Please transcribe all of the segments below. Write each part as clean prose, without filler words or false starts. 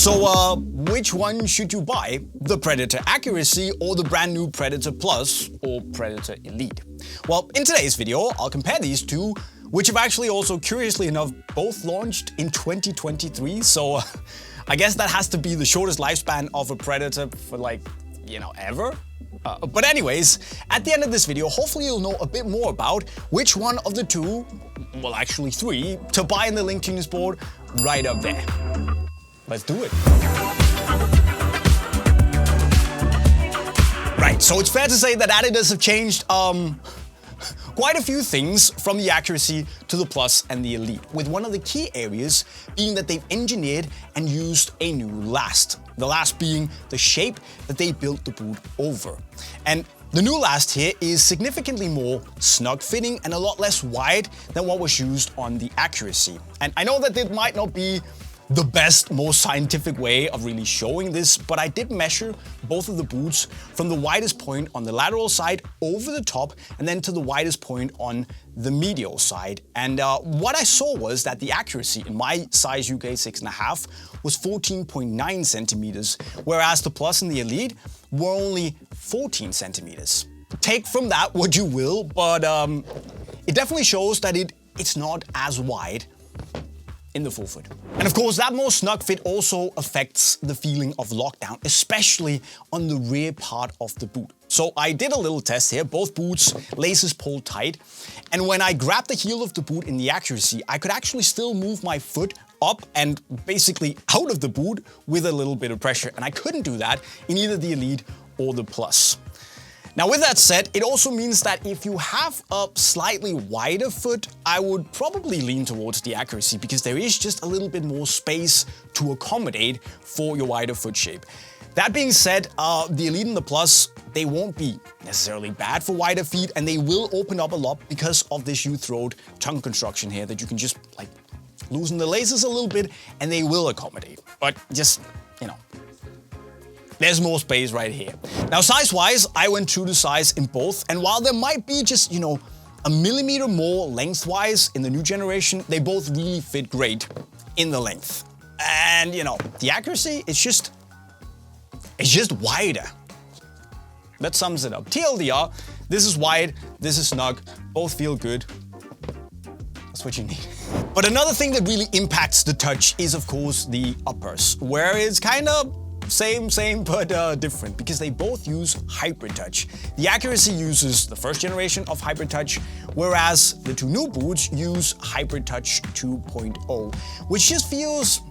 So which one should you buy? The Predator Accuracy or the brand new Predator Plus or Predator Elite? Well, in today's video, I'll compare these two, which have actually also, curiously enough, both launched in 2023. So I guess that has to be the shortest lifespan of a Predator for ever. But anyways, at the end of this video, hopefully you'll know a bit more about which one of the two, well actually three, to buy in the link to Unisport right up there. Let's do it. Right, so it's fair to say that Adidas have changed quite a few things from the Accuracy to the Plus and the Elite, with one of the key areas being that they've engineered and used a new last. The last being the shape that they built the boot over. And the new last here is significantly more snug fitting and a lot less wide than what was used on the Accuracy. And I know that it might not be the best, most scientific way of really showing this, but I did measure both of the boots from the widest point on the lateral side over the top and then to the widest point on the medial side. And what I saw was that the Accuracy in my size UK 6.5 was 14.9 centimeters, whereas the Plus and the Elite were only 14 centimeters. Take from that what you will, but it definitely shows that it's not as wide in the forefoot. And of course, that more snug fit also affects the feeling of lockdown, especially on the rear part of the boot. So I did a little test here, both boots, laces pulled tight, and when I grabbed the heel of the boot in the Accuracy, I could actually still move my foot up and basically out of the boot with a little bit of pressure, and I couldn't do that in either the Elite or the Plus. Now with that said, it also means that if you have a slightly wider foot, I would probably lean towards the Accuracy because there is just a little bit more space to accommodate for your wider foot shape. That being said, the Elite and the Plus, they won't be necessarily bad for wider feet, and they will open up a lot because of this U-throat tongue construction here that you can just loosen the laces a little bit and they will accommodate. But just, there's more space right here. Now, size-wise, I went true to size in both, and while there might be just, a millimeter more lengthwise in the new generation, they both really fit great in the length. And, the Accuracy, it's just wider. That sums it up. TLDR, this is wide, this is snug, both feel good. That's what you need. But another thing that really impacts the touch is, of course, the uppers, where it's kind of same, but different, because they both use Hybrid Touch. The Accuracy uses the first generation of Hybrid Touch, whereas the two new boots use Hybrid Touch 2.0, which just feels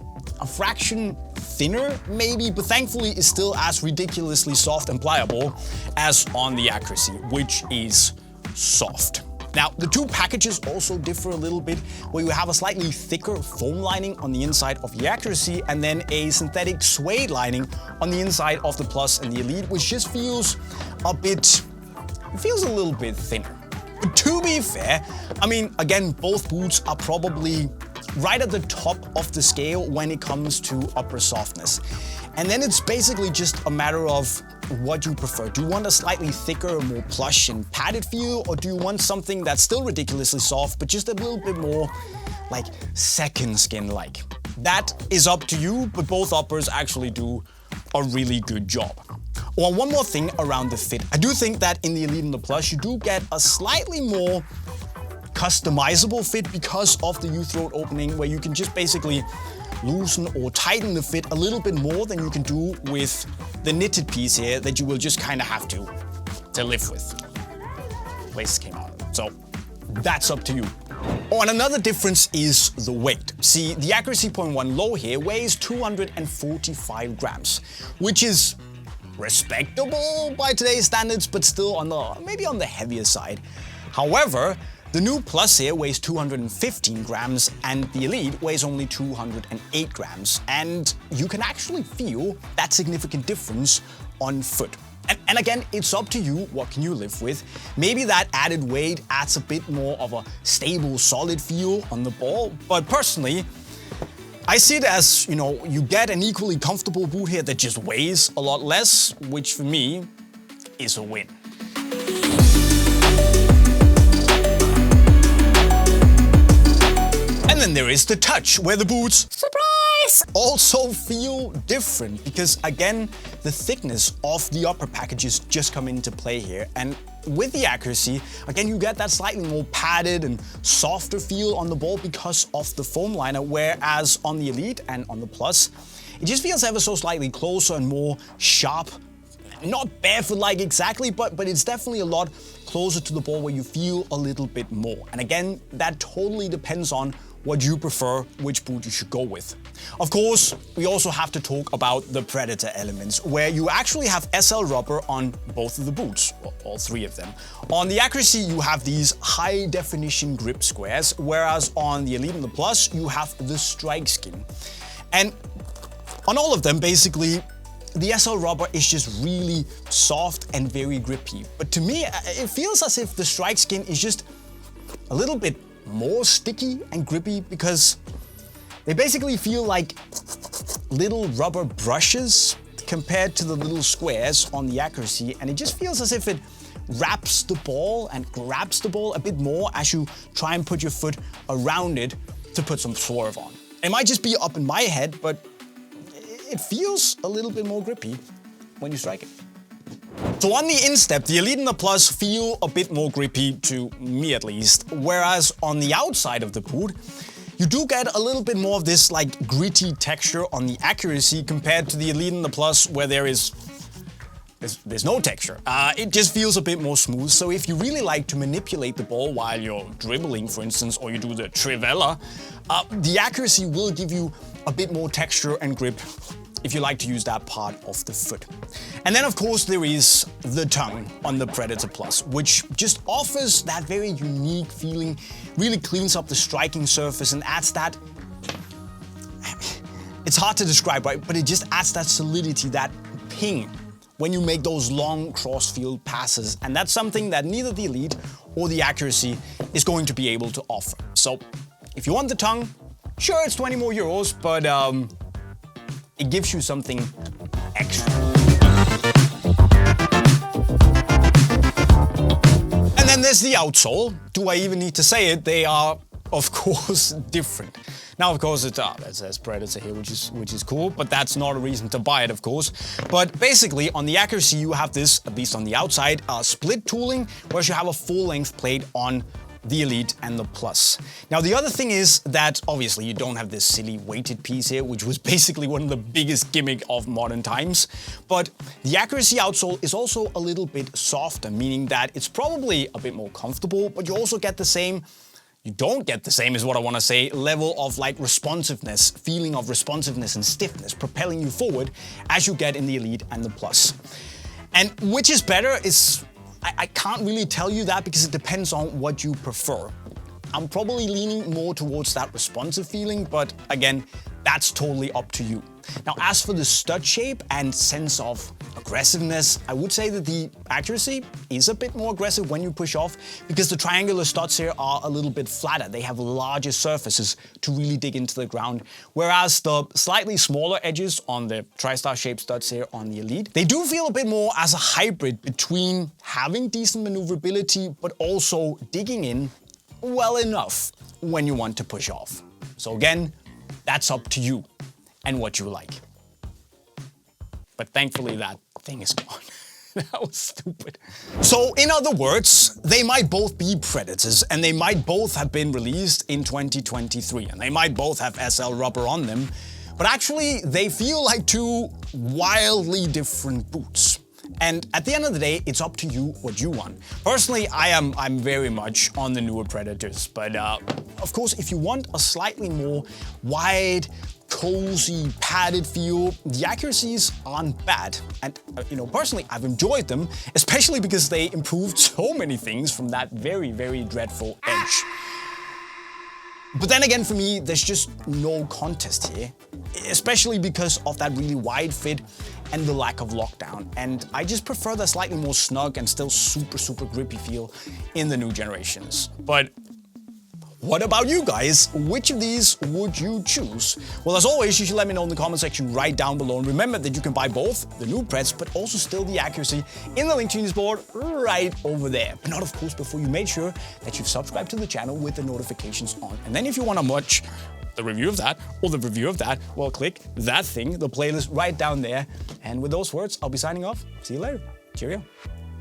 a fraction thinner, maybe, but thankfully is still as ridiculously soft and pliable as on the Accuracy, which is soft. Now, the two packages also differ a little bit, where you have a slightly thicker foam lining on the inside of the Accuracy and then a synthetic suede lining on the inside of the Plus and the Elite, which just feels a little bit thinner. But to be fair, again, both boots are probably right at the top of the scale when it comes to upper softness. And then it's basically just a matter of what you prefer. Do you want a slightly thicker, more plush and padded feel, or do you want something that's still ridiculously soft, but just a little bit more like second skin-like? That is up to you, but both uppers actually do a really good job. Well, one more thing around the fit. I do think that in the Elite and the Plus, you do get a slightly more customizable fit because of the U-throat opening, where you can just basically loosen or tighten the fit a little bit more than you can do with the knitted piece here that you will just kind of have to live with. Laces came out, so that's up to you. Oh, and another difference is the weight. See, the Accuracy 0.1 low here weighs 245 grams, which is respectable by today's standards, but still maybe on the heavier side. However, the new Plus here weighs 215 grams and the Elite weighs only 208 grams. And you can actually feel that significant difference on foot. And again, it's up to you, what can you live with? Maybe that added weight adds a bit more of a stable, solid feel on the ball. But personally, I see it as, you get an equally comfortable boot here that just weighs a lot less, which for me is a win. And then there is the touch, where the boots, surprise, this also feel different because, again, the thickness of the upper packages just come into play here. And with the accuracy, again, you get that slightly more padded and softer feel on the ball because of the foam liner, whereas on the Elite and on the Plus, it just feels ever so slightly closer and more sharp. Not barefoot-like exactly, but it's definitely a lot closer to the ball where you feel a little bit more. And again, that totally depends on what you prefer, which boot you should go with. Of course, we also have to talk about the Predator elements, where you actually have SL rubber on both of the boots, well, all three of them. On the accuracy, you have these high-definition grip squares, whereas on the Elite and the Plus, you have the strike skin. And on all of them, basically, the SL rubber is just really soft and very grippy. But to me, it feels as if the strike skin is just a little bit more sticky and grippy because they basically feel like little rubber brushes compared to the little squares on the accuracy, and it just feels as if it wraps the ball and grabs the ball a bit more as you try and put your foot around it to put some swerve on. It might just be up in my head, but it feels a little bit more grippy when you strike it. So on the instep, the Elite and the Plus feel a bit more grippy, to me at least, whereas on the outside of the boot, you do get a little bit more of this like gritty texture on the accuracy compared to the Elite and the Plus, where there's no texture. It just feels a bit more smooth. So if you really like to manipulate the ball while you're dribbling, for instance, or you do the trivella, the accuracy will give you a bit more texture and grip if you like to use that part of the foot. And then of course there is the tongue on the Predator Plus, which just offers that very unique feeling, really cleans up the striking surface and adds that, it's hard to describe, right? But it just adds that solidity, that ping, when you make those long cross-field passes. And that's something that neither the Elite or the accuracy is going to be able to offer. So if you want the tongue, sure, it's 20 more euros, but it gives you something extra. And then there's the outsole. Do I even need to say it? They are, of course, different. Now, of course, it says Predator here, which is cool, but that's not a reason to buy it, of course. But basically, on the accuracy, you have this, at least on the outside, split tooling, whereas you have a full-length plate on the Elite and the Plus. Now, the other thing is that obviously you don't have this silly weighted piece here, which was basically one of the biggest gimmick of modern times. But the accuracy outsole is also a little bit softer, meaning that it's probably a bit more comfortable, but you also get the same, you don't get the same is what I want to say, level of like responsiveness, feeling of responsiveness and stiffness, propelling you forward as you get in the Elite and the Plus. And which is better is, I can't really tell you that because it depends on what you prefer. I'm probably leaning more towards that responsive feeling, but again, that's totally up to you. Now, as for the stud shape and sense of aggressiveness, I would say that the accuracy is a bit more aggressive when you push off because the triangular studs here are a little bit flatter. They have larger surfaces to really dig into the ground, whereas the slightly smaller edges on the tri-star shaped studs here on the Elite, they do feel a bit more as a hybrid between having decent maneuverability but also digging in well enough when you want to push off. So again, that's up to you and what you like. But thankfully that thing is gone. That was stupid. So in other words, they might both be Predators and they might both have been released in 2023 and they might both have SL rubber on them, but actually they feel like two wildly different boots. And at the end of the day, it's up to you what you want. Personally, I'm very much on the newer Predators, but of course, if you want a slightly more wide, cozy, padded feel, the accuracies aren't bad. And personally, I've enjoyed them, especially because they improved so many things from that very, very dreadful edge. But then again, for me, there's just no contest here, especially because of that really wide fit and the lack of lockdown. And I just prefer the slightly more snug and still super, super grippy feel in the new generations. But what about you guys? Which of these would you choose? Well, as always, you should let me know in the comment section right down below. And remember that you can buy both the new Preds, but also still the accuracy in the link to Unisport right over there. But not, of course, before you made sure that you've subscribed to the channel with the notifications on. And then if you want to watch the review of that or the review of that, well, click that thing, the playlist right down there. And with those words, I'll be signing off. See you later. Cheerio.